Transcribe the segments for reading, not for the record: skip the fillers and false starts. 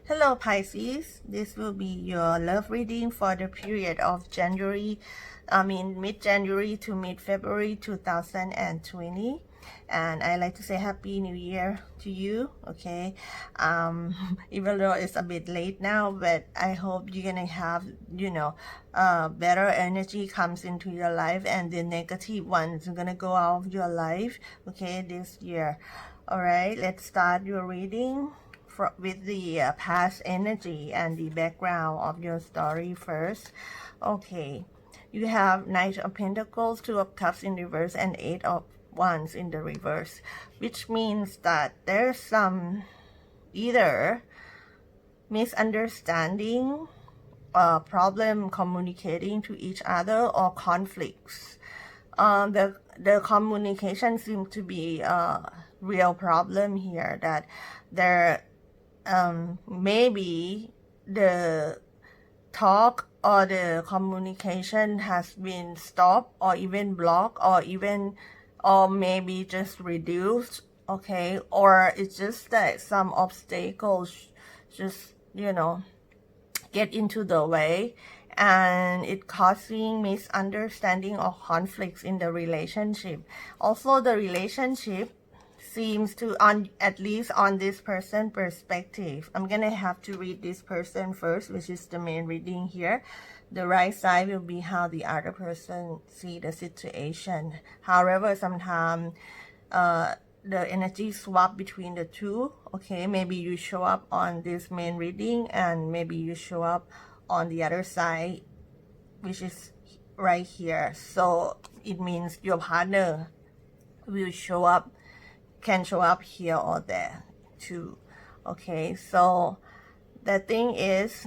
Hello Pisces, this will be your love reading for the period of mid-January to mid-February 2020. And I like to say Happy New Year to you, okay? Even though it's a bit late now, but I hope you're gonna have, better energy comes into your life and the negative ones are gonna go out of your life, okay, this year. All right, let's start your reading with the past energy and the background of your story first. Okay, you have Knight of Pentacles, Two of Cups in reverse, and Eight of Wands in the reverse, which means that there's some either misunderstanding, problem communicating to each other, or conflicts. The communication seems to be a real problem here, that there maybe the talk or the communication has been stopped or even blocked or maybe just reduced, okay, or it's just that some obstacles just get into the way and it causing misunderstanding or conflicts in the relationship. Also, the relationship seems to, at least on this person perspective, I'm gonna have to read this person first, which is the main reading here. The right side will be how the other person see the situation. However, sometimes the energy swap between the two, okay, maybe you show up on this main reading and maybe you show up on the other side, which is right here. So it means your partner will can show up here or there too, okay. So the thing is,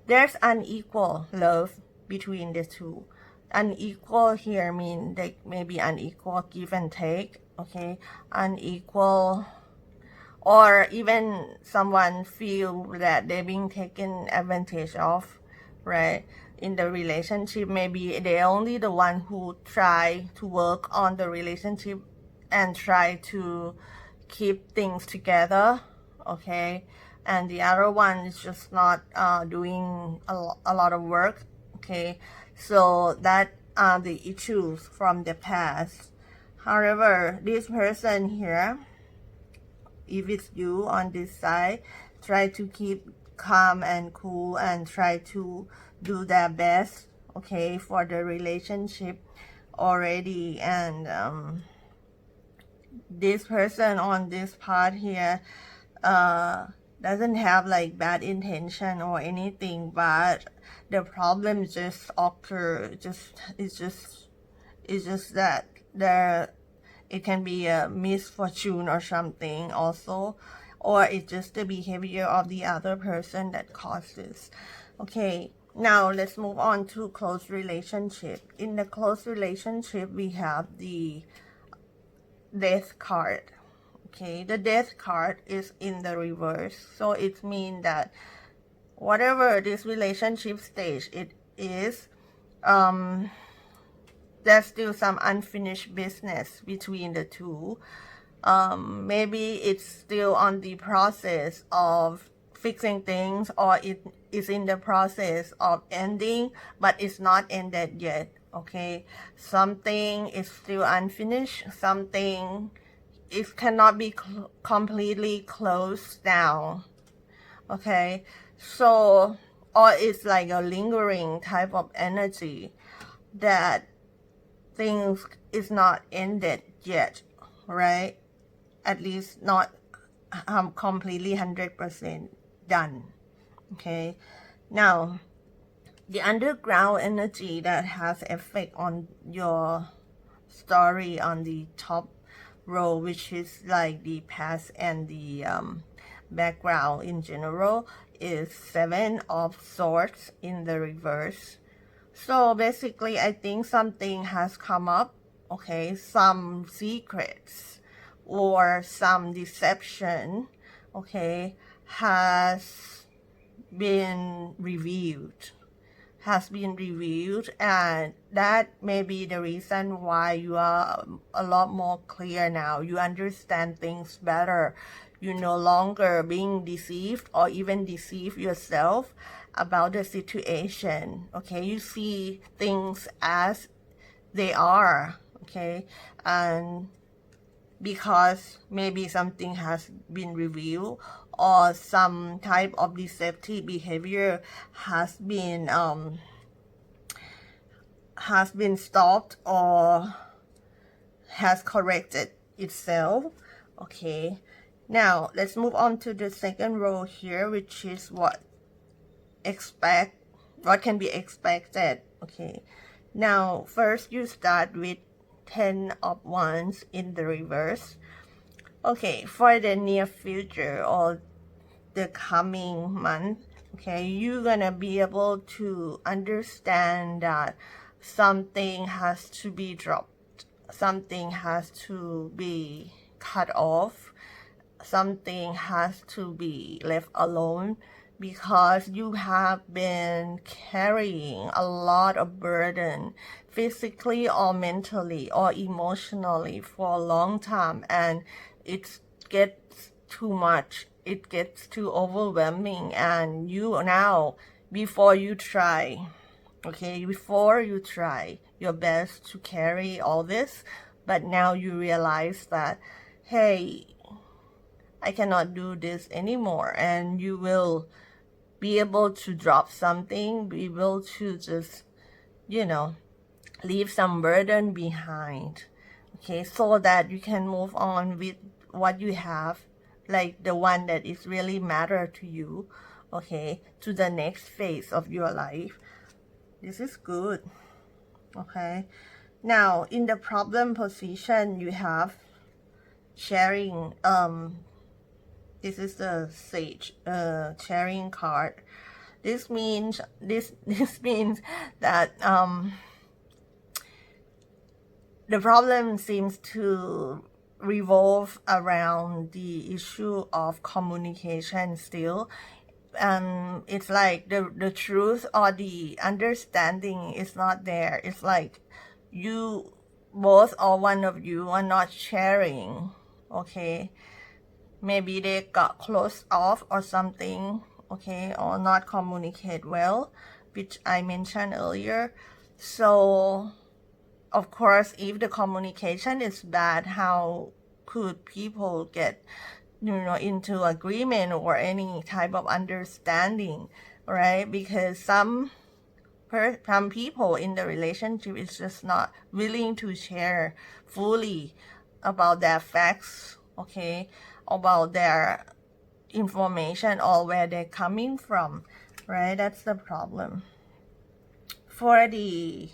there's unequal love between the two. Unequal here mean they may be unequal give and take, okay, unequal, or even someone feel that they're being taken advantage of, right, in the relationship. Maybe they're only the one who try to work on the relationship and try to keep things together, okay, and the other one is just not doing a lot of work, okay. So that are the issues from the past. However, this person here, if it's you on this side, try to keep calm and cool and try to do their best, okay, for the relationship already. And this person on this part here doesn't have like bad intention or anything, but the problem just occur, it's just that there, it can be a misfortune or something also, or it's just the behavior of the other person that causes. Okay, now let's move on to close relationship. In the close relationship, we have the Death card. Okay, the Death card is in the reverse, so it means that whatever this relationship stage it is, there's still some unfinished business between the two. Maybe it's still on the process of fixing things, or it is in the process of ending, but it's not ended yet, okay. Something is still unfinished, something it cannot be completely closed down, okay. So, or it's like a lingering type of energy that things is not ended yet, right? At least not completely 100% done, okay. Now, the underground energy that has effect on your story on the top row, which is like the past and the background in general, is Seven of Swords in the reverse. So basically, I think something has come up, okay, some secrets or some deception, okay, has been revealed, has been revealed, and that may be the reason why you are a lot more clear now. You understand things better. You're no longer being deceived or even deceive yourself about the situation. Okay, you see things as they are. Okay, and because maybe something has been revealed or some type of deceptive behavior has been stopped or has corrected itself. Okay, now let's move on to the second row here, which is what can be expected. Okay, now first you start with 10 of Wands in the reverse. Okay, for the near future or the coming month, okay, you're gonna be able to understand that something has to be dropped, something has to be cut off, something has to be left alone, because you have been carrying a lot of burden physically or mentally or emotionally for a long time, and it gets too much, it gets too overwhelming, and you now, before you try your best to carry all this, but now you realize that, hey, I cannot do this anymore, and you will be able to drop something, be able to just, leave some burden behind, okay, so that you can move on with what you have, like the one that is really matter to you, okay, to the next phase of your life. This is good. Okay, now in the problem position, you have sharing. This is the Sage sharing card. This means this means that the problem seems to revolve around the issue of communication still. It's like the truth or the understanding is not there. It's like you both or one of you are not sharing. Okay, maybe they got closed off or something, okay, or not communicate well, which I mentioned earlier. So of course, if the communication is bad, how could people get into agreement or any type of understanding, right? Because some people in the relationship is just not willing to share fully about their facts, okay, about their information or where they're coming from, right? That's the problem. For the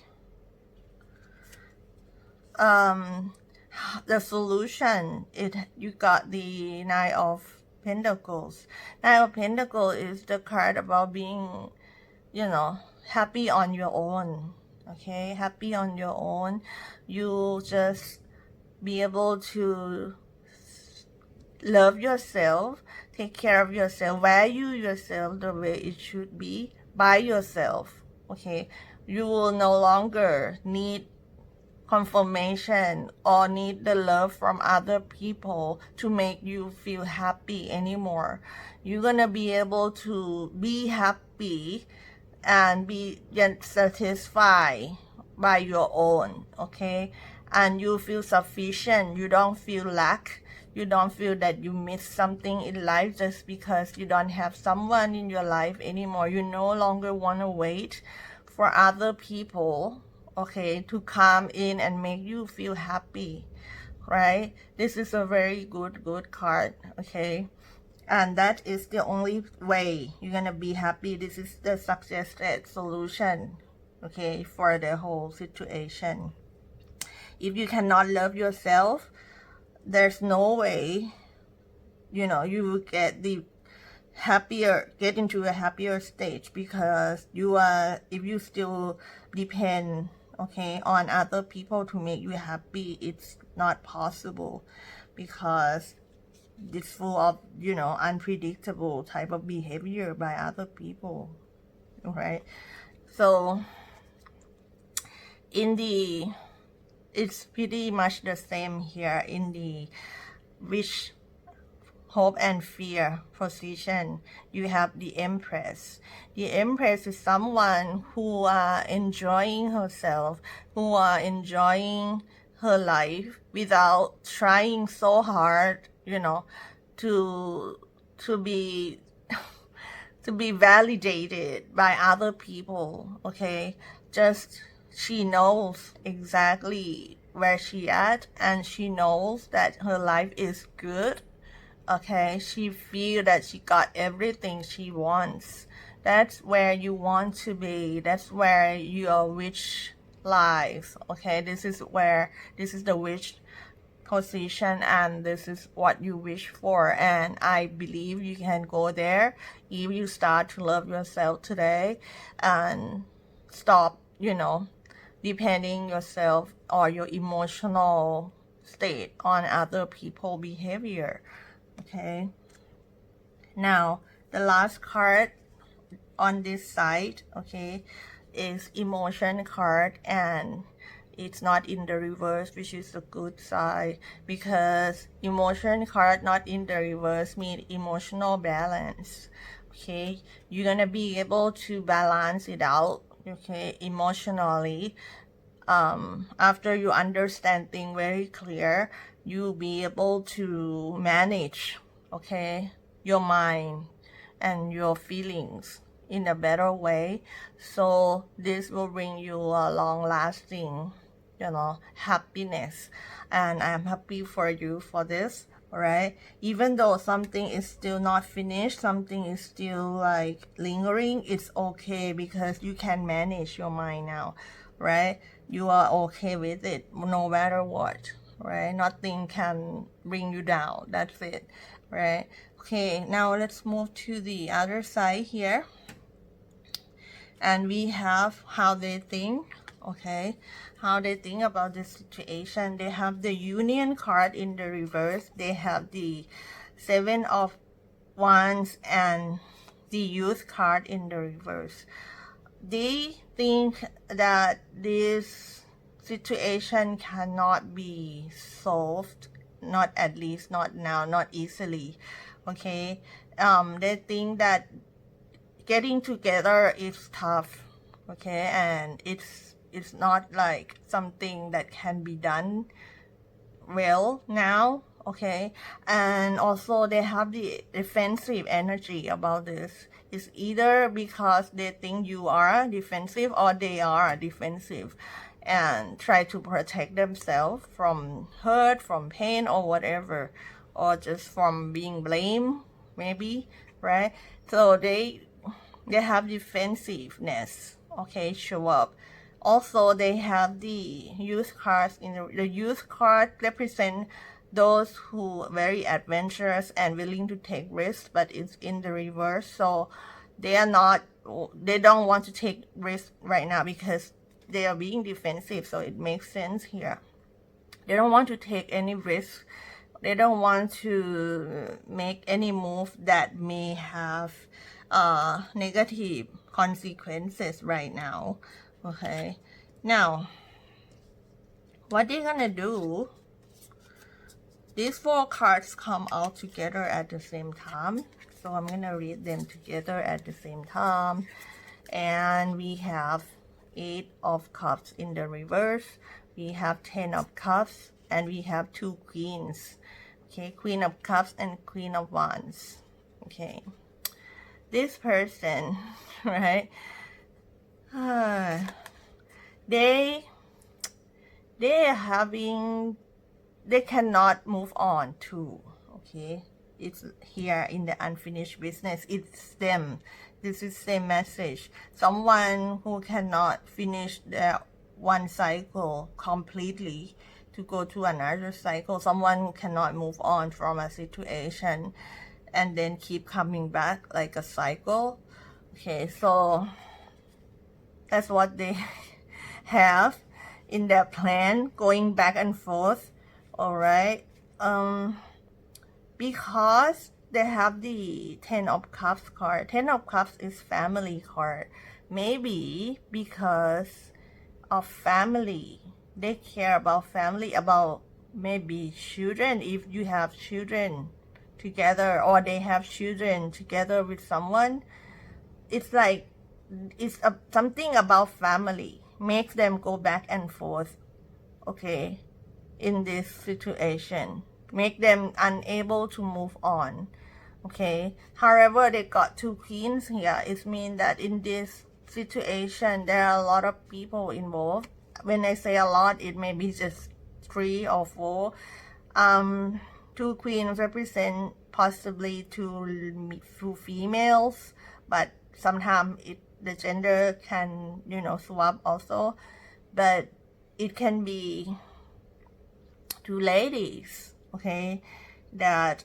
solution, you got the Nine of Pentacles. Nine of Pentacles is the card about being, happy on your own. Okay, happy on your own. You just be able to love yourself, take care of yourself, value yourself the way it should be by yourself. Okay, you will no longer need confirmation or need the love from other people to make you feel happy anymore. You're gonna be able to be happy and be satisfied by your own, okay? And you feel sufficient. You don't feel lack. You don't feel that you miss something in life just because you don't have someone in your life anymore. You no longer want to wait for other people, okay, to come in and make you feel happy, right? This is a very good card, okay? And that is the only way you're gonna be happy. This is the suggested solution, okay, for the whole situation. If you cannot love yourself, there's no way, you will get into a happier stage, because if you still depend, okay, on other people to make you happy, it's not possible, because it's full of, unpredictable type of behavior by other people, right? So it's pretty much the same here in the wish, hope and fear position. You have the Empress. The Empress is someone who are enjoying herself, who are enjoying her life without trying so hard, to be to be validated by other people. Okay, just she knows exactly where she at, and she knows that her life is good. Okay, she feel that she got everything she wants. That's where you want to be. That's where your wish lies. Okay, this is the wish position, and this is what you wish for, and I believe you can go there if you start to love yourself today and stop depending yourself or your emotional state on other people behavior. Okay, now the last card on this side, okay, is emotion card, and it's not in the reverse, which is the good side, because emotion card not in the reverse means emotional balance. Okay, you're gonna be able to balance it out, okay, emotionally. After you understand things very clear, you'll be able to manage, okay, your mind and your feelings in a better way. So this will bring you a long lasting happiness, and I'm happy for you for this. All right, even though something is still not finished, something is still like lingering, it's okay, because you can manage your mind now, right? You are okay with it no matter what, right? Nothing can bring you down. That's it, right? Okay, now let's move to the other side here, and we have how they think. Okay, how they think about this situation. They have the Union card in the reverse. They have the Seven of Wands and the Youth card in the reverse. They think that this situation cannot be solved, not at least not now, not easily. Okay, they think that getting together is tough. Okay, and it's not like something that can be done well now. Okay, and also they have the defensive energy about this. It's either because they think you are defensive or they are defensive and try to protect themselves from hurt, from pain, or whatever, or just from being blamed, maybe, right? So they have defensiveness, okay, show up. Also, they have the youth cards. In the youth card represent those who are very adventurous and willing to take risks, but it's in the reverse. So they don't want to take risks right now because they are being defensive. So it makes sense here. They don't want to take any risks. They don't want to make any move that may have negative consequences right now. Okay, now what they're gonna do, these four cards come out together at the same time, so I'm gonna read them together at the same time. And we have 8 of Cups in the reverse, we have 10 of Cups, and we have 2 Queens. Okay, Queen of Cups and Queen of Wands. Okay, this person, right, they cannot move on too. Okay, it's here in the unfinished business. It's them. This is the message. Someone who cannot finish their one cycle completely to go to another cycle. Someone who cannot move on from a situation and then keep coming back like a cycle. Okay, so that's what they have in their plan, going back and forth. All right, because they have the 10 of Cups card. 10 of Cups is family card, maybe because of family. They care about family, about maybe children, if you have children together, or they have children together with someone. It's like something about family makes them go back and forth, okay, in this situation, make them unable to move on, okay. However, they got two queens here. It means that in this situation there are a lot of people involved. When I say a lot, it may be just 3 or 4. Two queens represent possibly two females, but sometimes the gender can, swap also. But it can be two ladies, okay, that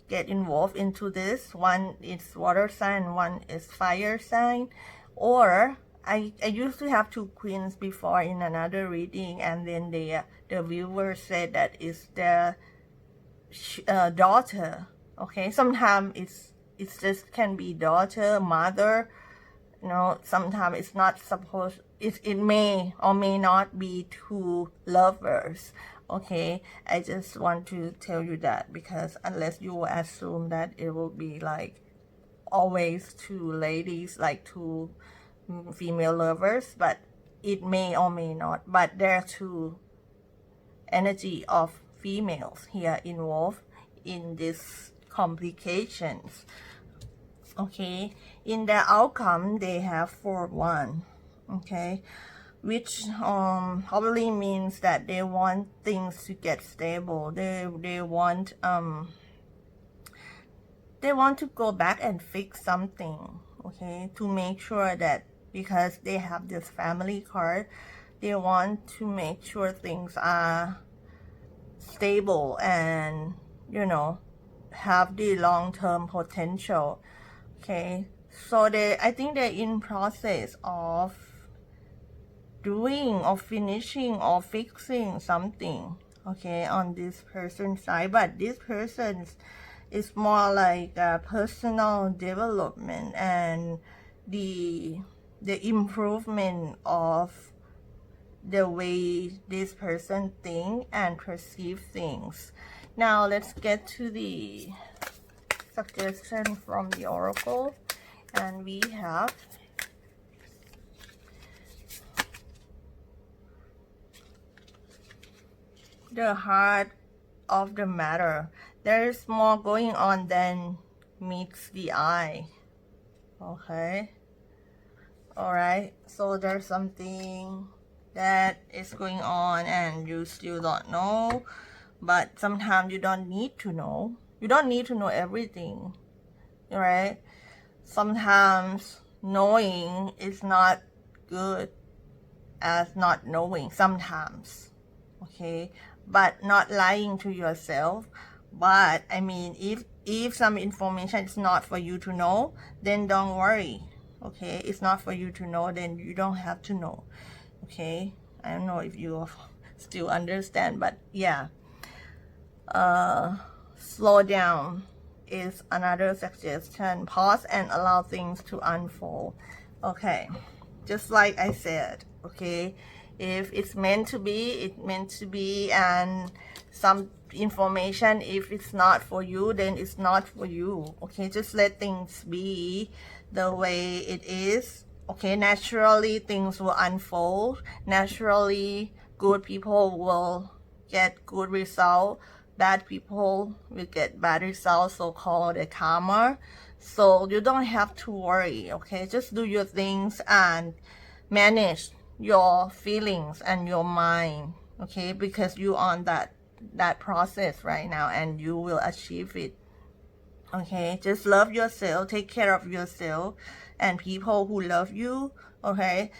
get involved into this. One is water sign, one is fire sign. Or I used to have two queens before in another reading, and then the viewer said that it's their daughter, okay. Sometimes it's just can be daughter, mother, sometimes it's not supposed, it may or may not be two lovers, okay. I just want to tell you that, because unless you assume that it will be like always two ladies, like two female lovers, but it may or may not. But there are two energy of females here involved in these complications, okay. In their outcome, they have 4-1, okay, which probably means that they want things to get stable. They want to go back and fix something, okay, to make sure that, because they have this family card, they want to make sure things are stable and have the long-term potential, okay. So I think they're in process of doing or finishing or fixing something, okay, on this person's side. But this person is more like personal development and the improvement of the way this person think and perceive things. Now let's get to the suggestion from the oracle, and we have the heart of the matter. There is more going on than meets the eye, okay. All right, so there's something that is going on and you still don't know, but sometimes you don't need to know. You don't need to know everything, all right. Sometimes knowing is not good as not knowing sometimes, okay. But not lying to yourself. But I mean, if some information is not for you to know, then don't worry, okay. It's not for you to know, then you don't have to know, okay. I don't know if you still understand, but yeah. Slow down is another suggestion. Pause and allow things to unfold, okay. Just like I said, okay, if it's meant to be, it's meant to be. And some information, if it's not for you, then it's not for you, okay. Just let things be the way it is, okay. Naturally things will unfold. Naturally good people will get good result, bad people will get bad results, so-called a karma. So you don't have to worry, okay. Just do your things and manage your feelings and your mind, okay, because you on that process right now and you will achieve it, okay. Just love yourself, take care of yourself and people who love you, okay.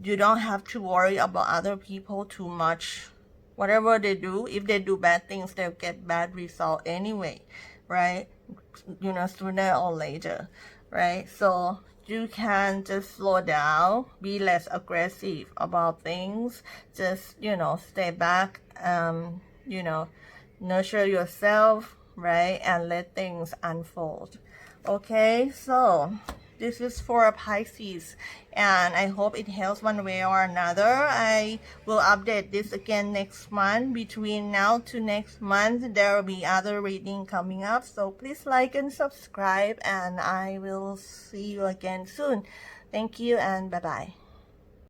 You don't have to worry about other people too much. Whatever they do, if they do bad things, they'll get bad result anyway, right? Sooner or later, right? So you can just slow down, be less aggressive about things. Just, stay back, nurture yourself, right? And let things unfold. Okay, so This is for Pisces, and I hope it helps one way or another. I will update this again next month. Between now to next month, there will be other reading coming up. So please like and subscribe, and I will see you again soon. Thank you and bye-bye.